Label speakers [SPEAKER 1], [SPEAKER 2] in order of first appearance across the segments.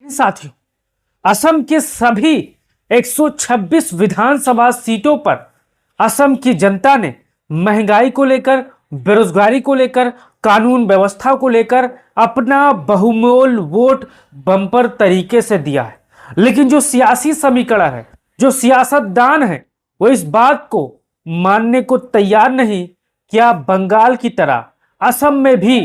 [SPEAKER 1] साथियों, असम के सभी 126 विधानसभा सीटों पर असम की जनता ने महंगाई को लेकर, बेरोजगारी को लेकर, कानून व्यवस्था को लेकर अपना बहुमूल्य वोट बम्पर तरीके से दिया है। लेकिन जो सियासी समीकरण है, जो सियासतदान है, वो इस बात को मानने को तैयार नहीं क्या बंगाल की तरह असम में भी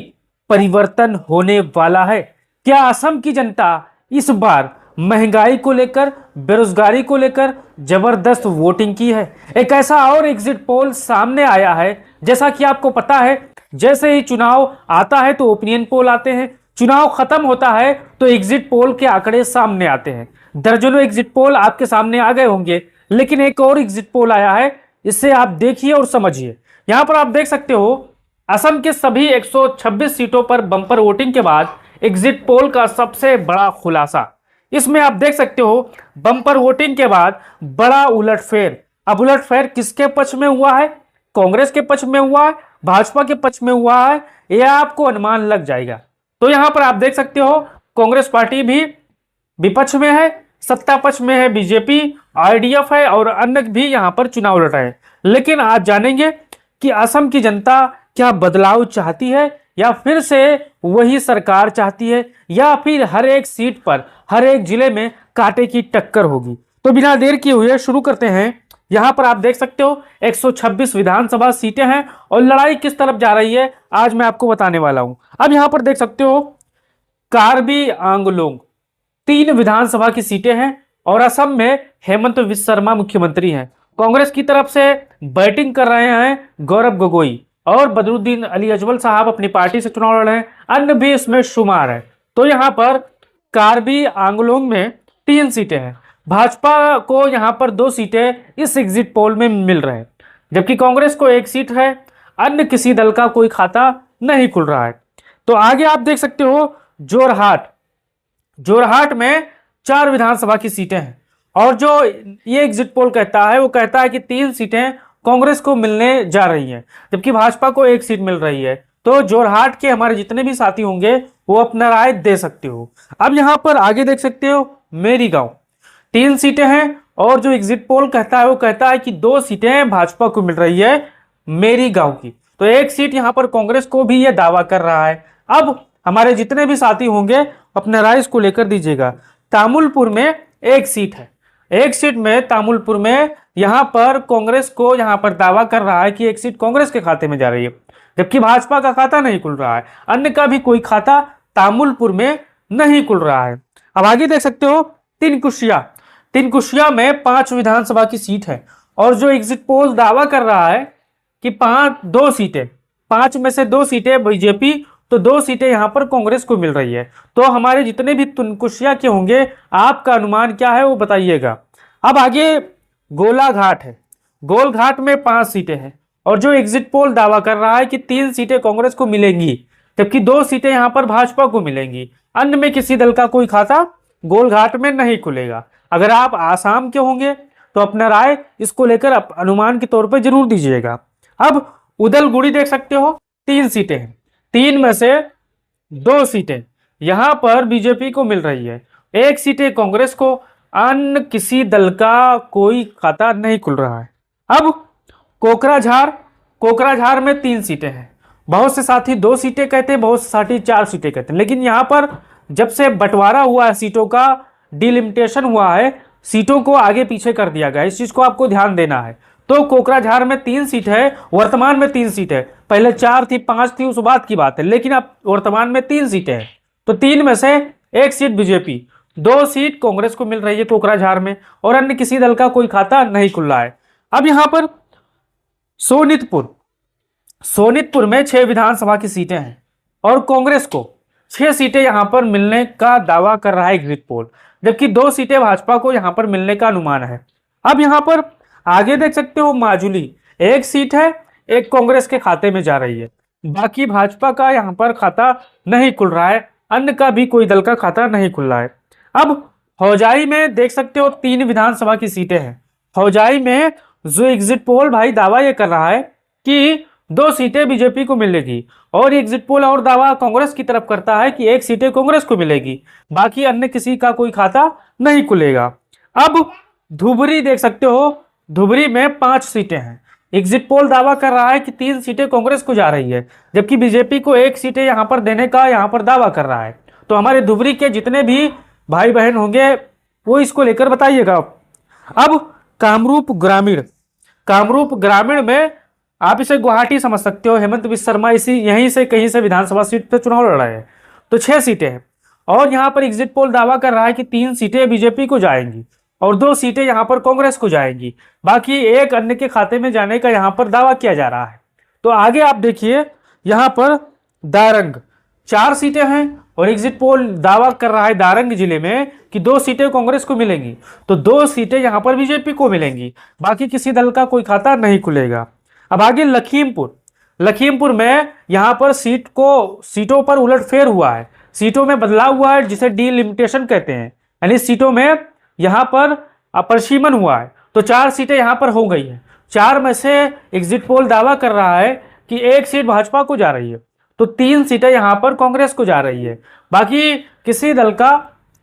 [SPEAKER 1] परिवर्तन होने वाला है। क्या असम की जनता इस बार महंगाई को लेकर, बेरोजगारी को लेकर जबरदस्त वोटिंग की है। एक ऐसा और एग्जिट पोल सामने आया है। जैसा कि आपको पता है, जैसे ही चुनाव आता है तो ओपिनियन पोल आते हैं, चुनाव खत्म होता है तो एग्जिट पोल के आंकड़े सामने आते हैं। दर्जनों एग्जिट पोल आपके सामने आ गए होंगे, लेकिन एक और एग्जिट पोल आया है, इससे आप देखिए और समझिए। यहां पर आप देख सकते हो, असम के सभी 126 सीटों पर बम्पर वोटिंग के बाद एग्जिट पोल का सबसे बड़ा खुलासा। इसमें आप देख सकते हो, बम्पर वोटिंग के बाद बड़ा उलटफेर। अब उलटफेर किसके पक्ष में हुआ है? कांग्रेस के पक्ष में हुआ है, भाजपा के पक्ष में हुआ है, यह आपको अनुमान लग जाएगा। तो यहां पर आप देख सकते हो, कांग्रेस पार्टी भी विपक्ष में है, सत्ता पक्ष में है बीजेपी, आईडीएफ है और अन्य भी यहां पर चुनाव लड़ रहे हैं। लेकिन आज जानेंगे कि असम की जनता क्या बदलाव चाहती है, या फिर से वही सरकार चाहती है, या फिर हर एक सीट पर, हर एक जिले में कांटे की टक्कर होगी। तो बिना देर किए हुए शुरू करते हैं। यहां पर आप देख सकते हो 126 विधानसभा सीटें हैं और लड़ाई किस तरफ जा रही है आज मैं आपको बताने वाला हूं। अब यहां पर देख सकते हो, कार्बी आंगलोंग 3 विधानसभा की सीटें हैं और असम में हेमंत विश्व शर्मा मुख्यमंत्री हैं। कांग्रेस की तरफ से बैटिंग कर रहे हैं गौरव गोगोई और बदरुद्दीन अली अजमल साहब अपनी पार्टी से चुनाव लड़ रहे हैं, अन्य भी इसमें शुमार है। तो यहां पर कार्बी आंगलोंग में 3 सीटें हैं। भाजपा को यहां पर 2 सीटें इस एग्जिट पोल में मिल रहे हैं, जबकि कांग्रेस को 1 सीट है। अन्य किसी दल का कोई खाता नहीं खुल रहा है। तो आगे आप देख सकते हो, जोरहाट में 4 विधानसभा की सीटें हैं और जो ये एग्जिट पोल कहता है, वो कहता है कि 3 सीटें कांग्रेस को मिलने जा रही हैं, जबकि भाजपा को 1 सीट मिल रही है। तो जोरहाट के हमारे जितने भी साथी होंगे वो अपना राय दे सकते हो। अब यहां पर आगे देख सकते हो, मेरी गांव 3 सीटें हैं और जो एग्जिट पोल कहता है, वो कहता है कि 2 सीटें भाजपा को मिल रही है मेरी गांव की। तो 1 सीट यहां पर कांग्रेस को भी यह दावा कर रहा है। अब हमारे जितने भी साथी होंगे अपना राय इसको लेकर दीजिएगा। तामुलपुर में 1 सीट है, 1 सीट में तामुलपुर में यहां पर कांग्रेस को यहां पर दावा कर रहा है कि 1 सीट कांग्रेस के खाते में जा रही है, जबकि भाजपा का खाता नहीं खुल रहा है। अन्य का भी कोई खाता तामुलपुर में नहीं खुल रहा है। अब आगे देख सकते हो, तिनकुशिया में 5 विधानसभा की सीट है और जो एग्जिट पोल दावा कर रहा है कि 2 सीटें, 5 में से 2 सीटें बीजेपी, तो 2 सीटें यहां पर कांग्रेस को मिल रही है। तो हमारे जितने भी तिनकुशिया के होंगे, आपका अनुमान क्या है वो बताइएगा। अब आगे गोलाघाट है, गोलघाट में 5 सीटें हैं और जो एग्जिट पोल दावा कर रहा है कि 3 सीटें कांग्रेस को मिलेंगी, जबकि 2 सीटें यहां पर भाजपा को मिलेंगी। अन्य में किसी दल का कोई खाता गोलघाट में नहीं खुलेगा। अगर आप आसाम के होंगे तो अपना राय इसको लेकर अनुमान के तौर पर जरूर दीजिएगा। अब उदलगुड़ी देख सकते हो, 3 सीटें हैं, 3 में से 2 सीटें यहां पर बीजेपी को मिल रही है, 1 सीटें कांग्रेस को, अन्य किसी दल का कोई खाता नहीं खुल रहा है। अब कोकराझार में 3 सीटें हैं। बहुत से साथी 2 सीटें कहते हैं, बहुत से साथी 4 सीटें कहते हैं, लेकिन यहां पर जब से बंटवारा हुआ है, सीटों का डिलिमिटेशन हुआ है, सीटों को आगे पीछे कर दिया गया, इस चीज को आपको ध्यान देना है। तो कोकराझार में 3 सीट है, वर्तमान में 3 सीट है, पहले 4 थी, 5 थी, उस बात की बात है, लेकिन अब वर्तमान में 3 सीटें हैं। तो 3 में से 1 सीट बीजेपी, 2 सीट कांग्रेस को मिल रही है कोकराझार में और अन्य किसी दल का कोई खाता नहीं खुल रहा है। अब यहां पर सोनितपुर में 6 विधानसभा की सीटें हैं और कांग्रेस को 6 सीटें यहां पर मिलने का दावा कर रहा है एग्जिट पोल, जबकि 2 सीटें भाजपा को यहां पर मिलने का अनुमान है। अब यहां पर आगे देख सकते हो, माजुली 1 सीट है, 1 कांग्रेस के खाते में जा रही है, बाकी भाजपा का यहां पर खाता नहीं खुल रहा है, अन्य का भी कोई दल का खाता नहीं खुल रहा है। अब हौजाई में देख सकते हो, 3 विधानसभा की सीटें हैं। हौजाई में जो एग्जिट पोल भाई दावा यह कर रहा है कि 2 सीटें बीजेपी को मिलेगी और एग्जिट पोल और दावा कांग्रेस की तरफ करता है कि 1 सीटें कांग्रेस को मिलेगी, बाकी अन्य किसी का कोई खाता नहीं खुलेगा। अब धुबरी देख सकते हो, धुबरी में 5 सीटें हैं। एग्जिट पोल दावा कर रहा है कि 3 सीटें कांग्रेस को जा रही है, जबकि बीजेपी को 1 सीटें यहां पर देने का यहां पर दावा कर रहा है। तो हमारे धुबरी के जितने भी भाई बहन होंगे वो इसको लेकर बताइएगा। अब कामरूप ग्रामीण, कामरूप ग्रामीण में आप इसे गुवाहाटी समझ सकते हो। हेमंत बिस्वा शर्मा इसी यहीं से कहीं से विधानसभा सीट पर चुनाव लड़ रहे हैं। तो 6 सीटें हैं और यहां पर एग्जिट पोल दावा कर रहा है कि 3 सीटें बीजेपी को जाएंगी और 2 सीटें यहां पर कांग्रेस को जाएंगी, बाकी एक अन्य के खाते में जाने का यहां पर दावा किया जा रहा है। तो आगे आप देखिए, यहां पर दारंग 4 सीटें हैं और एग्जिट पोल दावा कर रहा है दारंग जिले में कि 2 सीटें कांग्रेस को मिलेंगी, तो 2 सीटें यहां पर बीजेपी को मिलेंगी, बाकी किसी दल का कोई खाता नहीं खुलेगा। अब आगे लखीमपुर, लखीमपुर में यहां पर सीटों पर उलटफेर हुआ है, सीटों में बदलाव हुआ है, जिसे डीलिमिटेशन कहते हैं, यानी सीटों में यहां पर अपरसीमन हुआ है। तो 4 सीटें यहां पर हो गई है। 4 में से एग्जिट पोल दावा कर रहा है कि 1 सीट भाजपा को जा रही है, तो 3 सीटें यहां पर कांग्रेस को जा रही है, बाकी किसी दल का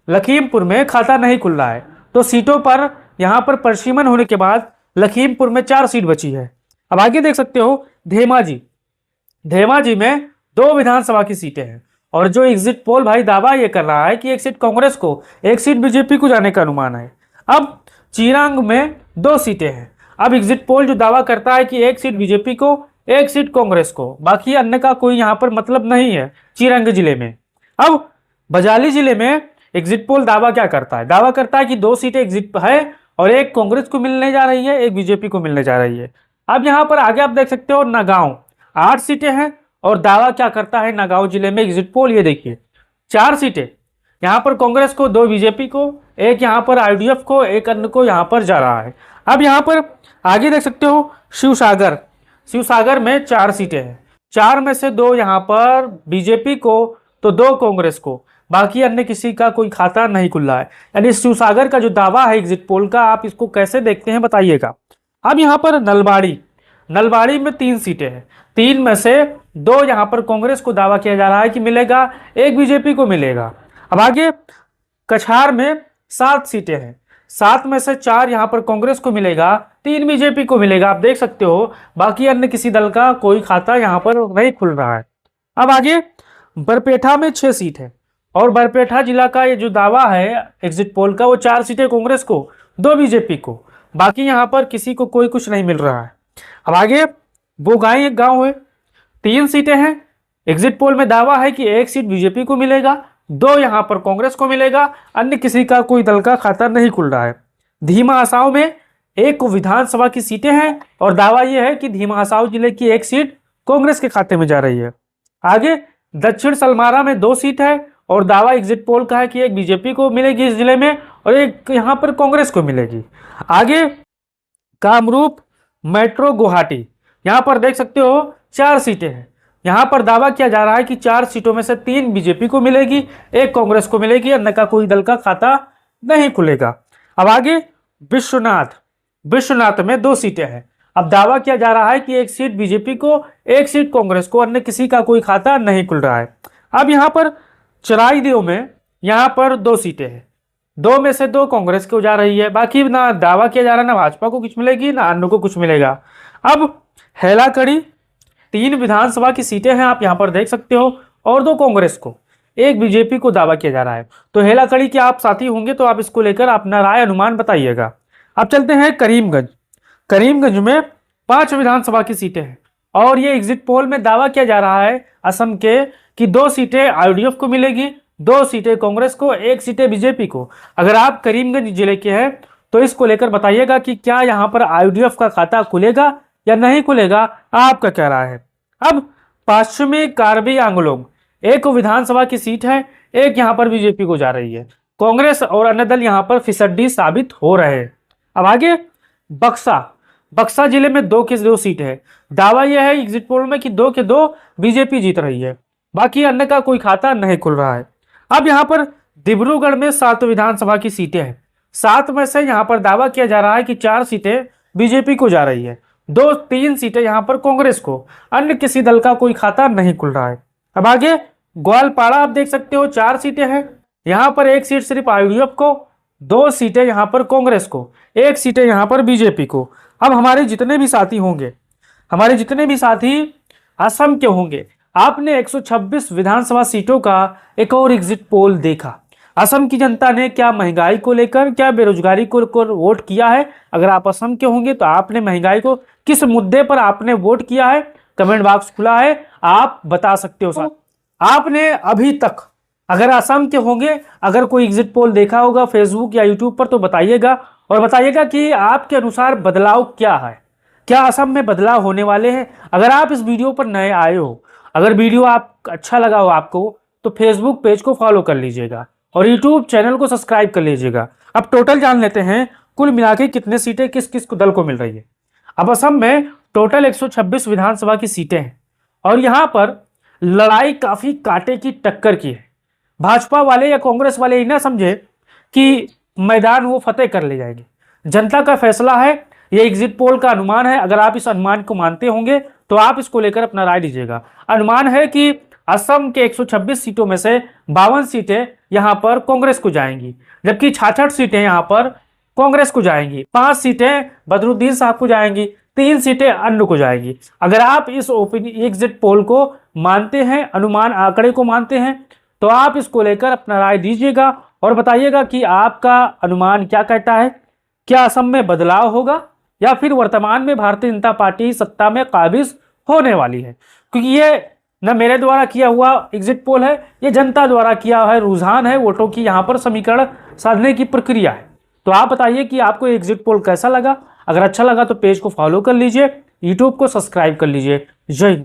[SPEAKER 1] लखीमपुर में खाता नहीं खुल रहा है। तो सीटों पर यहां पर परसीमन होने के बाद लखीमपुर में 4 सीट बची है। अब आगे देख सकते हो धेमाजी, धेमाजी में 2 विधानसभा की सीटें हैं और जो एग्जिट पोल भाई दावा ये कर रहा है कि 1 सीट कांग्रेस को, 1 सीट बीजेपी को जाने का अनुमान है। अब चिरांग में 2 सीटें हैं। अब एग्जिट पोल जो दावा करता है कि 1 सीट बीजेपी को, 1 सीट कांग्रेस को, बाकी अन्य का कोई यहां पर मतलब नहीं है चिरांग जिले में। अब बजाली जिले में एग्जिट पोल दावा क्या करता है, दावा करता है कि 2 सीटें एग्जिट है और 1 कांग्रेस को मिलने जा रही है, 1 बीजेपी को मिलने जा रही है। अब यहां पर आगे आप देख सकते हो नगांव 8 सीटें हैं और दावा क्या करता है नगांव जिले में एग्जिट पोल, ये देखिए 4 सीटें यहां पर कांग्रेस को, 2 बीजेपी को, 1 यहां पर आईडीएफ को, 1 अन्य को यहां पर जा रहा है। अब यहां पर आगे देख सकते हो शिवसागर, शिवसागर में 4 सीटें हैं, 4 में से 2 यहां पर बीजेपी को तो 2 कांग्रेस को, बाकी अन्य किसी का कोई खाता नहीं खुल रहा है। यानी शिवसागर का जो दावा है एग्जिट पोल का, आप इसको कैसे देखते हैं बताइएगा। अब यहां पर नलबाड़ी, नलबाड़ी में 3 सीटें हैं, 3 में से 2 यहां पर कांग्रेस को दावा किया जा रहा है कि मिलेगा, 1 बीजेपी को मिलेगा। अब आगे कछार में 7 सीटें हैं, 7 में से 4 यहां पर कांग्रेस को मिलेगा, 3 बीजेपी को मिलेगा, आप देख सकते हो, बाकी अन्य किसी दल का कोई खाता यहां पर नहीं खुल रहा है। अब आगे बरपेठा में 6 सीट है और बरपेठा जिला का ये जो दावा है एग्जिट पोल का, वो 4 सीटें कांग्रेस को, 2 बीजेपी को, बाकी यहां पर किसी को कोई कुछ नहीं मिल रहा है। अब आगे बोगाई एक गांव है, 3 सीटें हैं, एग्जिट पोल में दावा है कि 1 सीट बीजेपी को मिलेगा, 2 यहां पर कांग्रेस को मिलेगा, अन्य किसी का कोई दल का खाता नहीं खुल रहा है। धीमा हसाव में 1 विधानसभा की सीटें हैं और दावा यह है कि धीमा हसाव जिले की 1 सीट कांग्रेस के खाते में जा रही है। आगे दक्षिण सलमारा में 2 सीट है और दावा एग्जिट पोल का है कि 1 बीजेपी को मिलेगी इस जिले में और 1 यहां पर कांग्रेस को मिलेगी। आगे कामरूप मेट्रो गुवाहाटी, यहां पर देख सकते हो 4 सीटें हैं, यहां पर दावा किया जा रहा है कि 4 सीटों में से 3 बीजेपी को मिलेगी, 1 कांग्रेस को मिलेगी, अन्य का कोई दल का खाता नहीं खुलेगा। अब आगे विश्वनाथ, विश्वनाथ में 2 सीटें हैं, अब दावा किया जा रहा है कि 1 सीट बीजेपी को, 1 सीट कांग्रेस को, अन्य किसी का कोई खाता नहीं खुल रहा है। अब यहां पर चराईदेव में यहां पर 2 सीटें हैं, 2 में से 2 कांग्रेस को जा रही है, बाकी ना दावा किया जा रहा है ना भाजपा को कुछ मिलेगी ना अन्य को कुछ मिलेगा। अब हैलाकड़ी 3 विधानसभा की सीटें हैं, आप यहां पर देख सकते हो, और 2 कांग्रेस को, 1 बीजेपी को दावा किया जा रहा है। तो हैलाकड़ी के आप साथी होंगे तो आप इसको लेकर अपना राय अनुमान बताइएगा। अब चलते हैं करीमगंज, करीमगंज में 5 विधानसभा की सीटें हैं और ये एग्जिट पोल में दावा किया जा रहा है असम के कि 2 सीटें आईडीएफ को मिलेगी, 2 सीटें कांग्रेस को, 1 सीटें बीजेपी को। अगर आप करीमगंज जिले के हैं तो इसको लेकर बताइएगा कि क्या यहां पर आईडीएफ का खाता खुलेगा या नहीं खुलेगा, आपका क्या राय है। अब पश्चिमी कार्बी आंगलोंग 1 विधानसभा की सीट है, 1 यहां पर बीजेपी को जा रही है, कांग्रेस और अन्य दल यहां पर फिसड्डी साबित हो रहे हैं। अब आगे बक्सा, बक्सा जिले में 2 की 2 सीट है, दावा यह है एग्जिट पोल में कि 2 के 2 बीजेपी जीत रही है, बाकी अन्य का कोई खाता नहीं खुल रहा है। अब यहां पर डिब्रूगढ़ में 7 विधानसभा की सीटें हैं, 7 में से यहां पर दावा किया जा रहा है कि 4 सीटें बीजेपी को जा रही है, 3 सीटें यहाँ पर कांग्रेस को, अन्य किसी दल का कोई खाता नहीं खुल रहा है। अब आगे ग्वालपाड़ा आप देख सकते हो 4 सीटें हैं, यहाँ पर 1 सीट सिर्फ आईयूडीएफ को, 2 सीटें यहाँ पर कांग्रेस को, 1 सीटें यहाँ पर बीजेपी को। अब हमारे जितने भी साथी होंगे, हमारे जितने भी साथी असम के होंगे, आपने 126 विधानसभा सीटों का एक और एग्जिट पोल देखा। असम की जनता ने क्या महंगाई को लेकर, क्या बेरोजगारी को वोट किया है? अगर आप असम के होंगे तो आपने महंगाई को किस मुद्दे पर आपने वोट किया है? कमेंट बॉक्स खुला है, आप बता सकते हो। साथ आपने अभी तक, अगर असम के होंगे, अगर कोई एग्जिट पोल देखा होगा फेसबुक या यूट्यूब पर तो बताइएगा, और बताइएगा कि आपके अनुसार बदलाव क्या है, क्या असम में बदलाव होने वाले हैं। अगर आप इस वीडियो पर नए आए हो, अगर वीडियो आप अच्छा लगा हो आपको, तो फेसबुक पेज को फॉलो कर लीजिएगा और यूट्यूब चैनल को सब्सक्राइब कर लीजिएगा। अब टोटल जान लेते हैं कुल मिला के कितने सीटें किस किस दल को मिल रही है। अब असम में टोटल 126 विधानसभा की सीटें हैं और यहाँ पर लड़ाई काफी कांटे की टक्कर की है। भाजपा वाले या कांग्रेस वाले ये ना समझे कि मैदान वो फतेह कर ले जाएंगे। जनता का फैसला है, ये एग्जिट पोल का अनुमान है। अगर आप इस अनुमान को मानते होंगे तो आप इसको लेकर अपना राय दीजिएगा। अनुमान है कि असम के 126 सीटों में से 52 सीटें यहां पर कांग्रेस को जाएंगी, जबकि 66 सीटें यहां पर कांग्रेस को जाएंगी, 5 सीटें बदरुद्दीन साहब को जाएंगी, 3 सीटें अन्य को जाएंगी। अगर आप इस एग्जिट पोल को मानते हैं, अनुमान आंकड़े को मानते हैं, तो आप इसको लेकर अपना राय दीजिएगा और बताइएगा कि आपका अनुमान क्या कहता है। क्या असम में बदलाव होगा या फिर वर्तमान में भारतीय जनता पार्टी सत्ता में काबिज होने वाली है? क्योंकि ये न मेरे द्वारा किया हुआ एग्जिट पोल है, ये जनता द्वारा किया है, रुझान है, वोटों की यहाँ पर समीकरण साधने की प्रक्रिया है। तो आप बताइए कि आपको एग्जिट पोल कैसा लगा। अगर अच्छा लगा तो पेज को फॉलो कर लीजिए, यूट्यूब को सब्सक्राइब कर लीजिए। जय हिंद।